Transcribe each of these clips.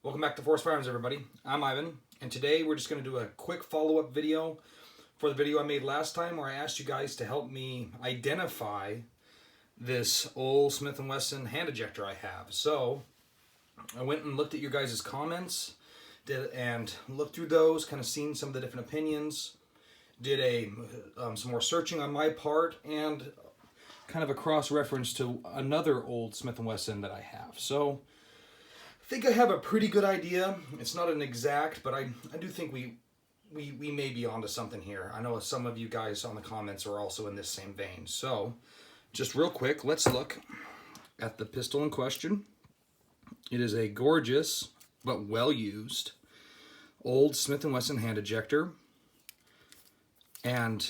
Welcome back to Forest Firearms, everybody. I'm Ivan, and today we're just going to do a quick follow-up video for the video I made last time where I asked you guys to help me identify this old Smith & Wesson hand ejector I have. So I went and looked at your guys' comments and looked through those, kind of seen some of the different opinions, did some more searching on my part, and kind of a cross-reference to another old Smith & Wesson that I have. So I think I have a pretty good idea. It's not an exact, but I do think we may be onto something here. I know some of you guys on the comments are also in this same vein. So just real quick, let's look at the pistol in question. It is a gorgeous but well-used old Smith & Wesson hand ejector. And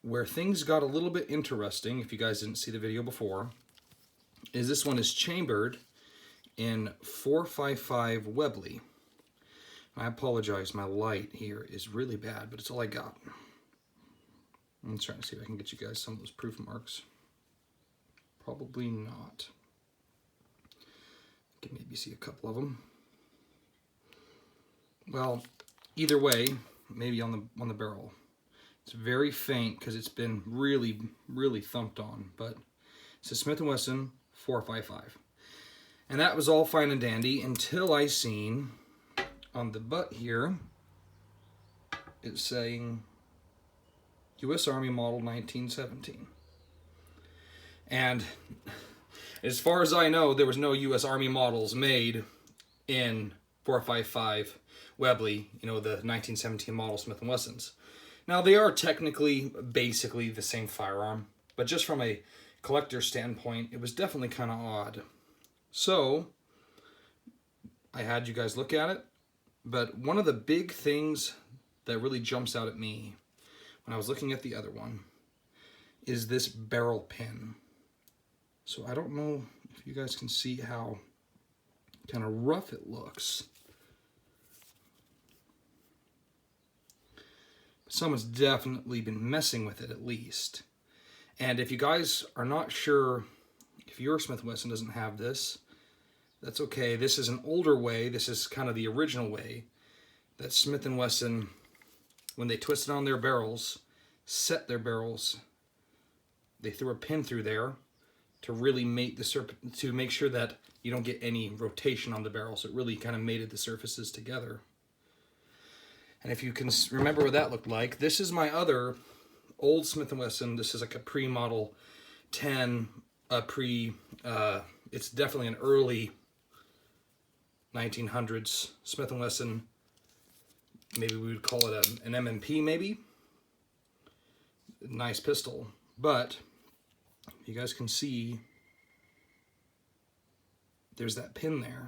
where things got a little bit interesting, if you guys didn't see the video before, is this one is chambered in 455 Webley. I apologize, my light here is really bad, but it's all I got. I'm trying to see if I can get you guys some of those proof marks. Probably not. I can maybe see a couple of them. Well, either way, maybe on the barrel. It's very faint because it's been really thumped on, but it's a Smith & Wesson 455. And that was all fine and dandy until I seen on the butt here, it's saying U.S. Army Model 1917. And as far as I know, there was no U.S. Army models made in 455 Webley, you know, the 1917 model Smith & Wessons. Now, they are technically basically the same firearm, but just from a collector's standpoint, it was definitely kind of odd. So, I had you guys look at it, but one of the big things that really jumps out at me when I was looking at the other one is this barrel pin. So I don't know if you guys can see how kind of rough it looks. Someone's definitely been messing with it at least. And if you guys are not sure if your Smith & Wesson doesn't have this, that's okay. This is an older way. This is kind of the original way that Smith & Wesson, when they twisted on their barrels, set their barrels, they threw a pin through there to really make to make sure that you don't get any rotation on the barrel. So it really kind of mated the surfaces together. And if you can remember what that looked like, this is my other old Smith & Wesson. This is like a pre-model 10, it's definitely an early 1900s Smith & Wesson. Maybe we would call it an M&P maybe. Nice pistol. But you guys can see there's that pin there.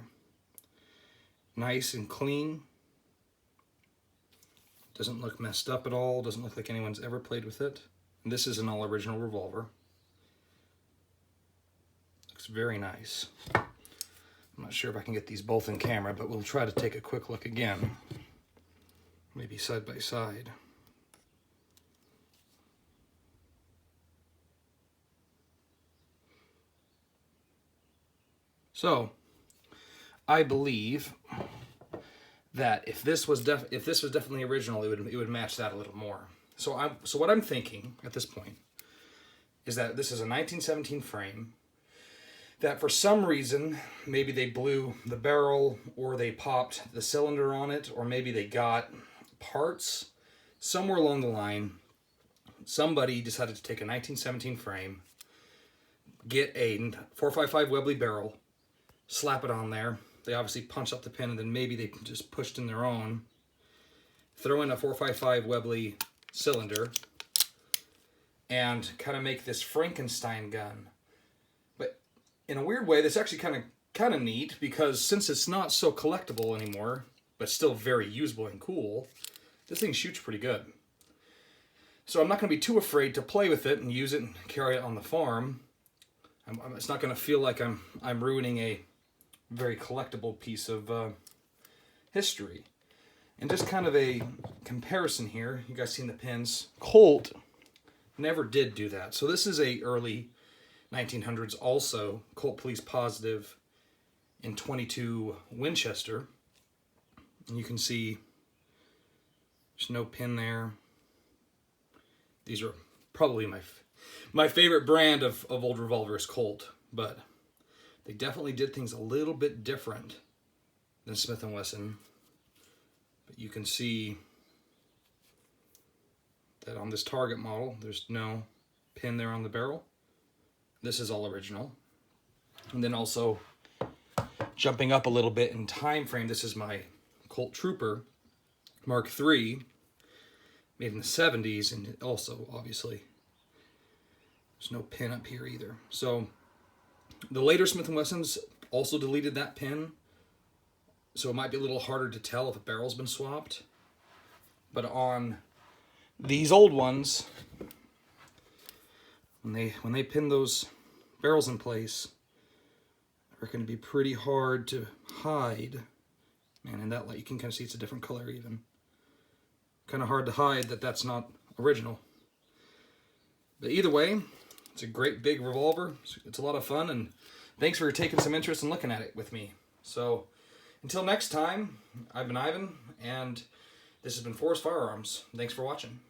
Nice and clean. Doesn't look messed up at all. Doesn't look like anyone's ever played with it. And this is an all original revolver. Looks very nice. I'm not sure if I can get these both in camera, but we'll try to take a quick look again. Maybe side by side. So, I believe that if this was definitely original, it would match that a little more. So what I'm thinking at this point is that this is a 1917 frame, that for some reason, maybe they blew the barrel or they popped the cylinder on it, or maybe they got parts somewhere along the line. Somebody decided to take a 1917 frame, get a 455 Webley barrel, slap it on there. They obviously punched up the pin, and then maybe they just pushed in their own, throw in a 455 Webley cylinder, and kind of make this Frankenstein gun. But in a weird way, this actually kind of neat, because since it's not so collectible anymore, but still very usable and cool, this thing shoots pretty good. So I'm not going to be too afraid to play with it and use it and carry it on the farm. It's not going to feel like I'm ruining a very collectible piece of history. And just kind of a comparison here, you guys seen the pins. Colt never did do that. So this is a early 1900s also Colt Police Positive in .22 Winchester. And you can see there's no pin there. These are probably my favorite brand of old revolvers, Colt, but they definitely did things a little bit different than Smith & Wesson. But you can see that on this Target model, there's no pin there on the barrel. This is all original. And then also, jumping up a little bit in time frame, this is my Colt Trooper Mark III, made in the 70s, and also, obviously, there's no pin up here either. So, the later Smith & Wessons also deleted that pin, so it might be a little harder to tell if a barrel's been swapped. But on these old ones, when they pin those barrels in place, they're going to be pretty hard to hide. Man, in that light, you can kind of see it's a different color even. Kind of hard to hide that that's not original. But either way, it's a great big revolver. It's a lot of fun, and thanks for taking some interest in looking at it with me. So, until next time, I've been Ivan, and this has been Forrest Firearms. Thanks for watching.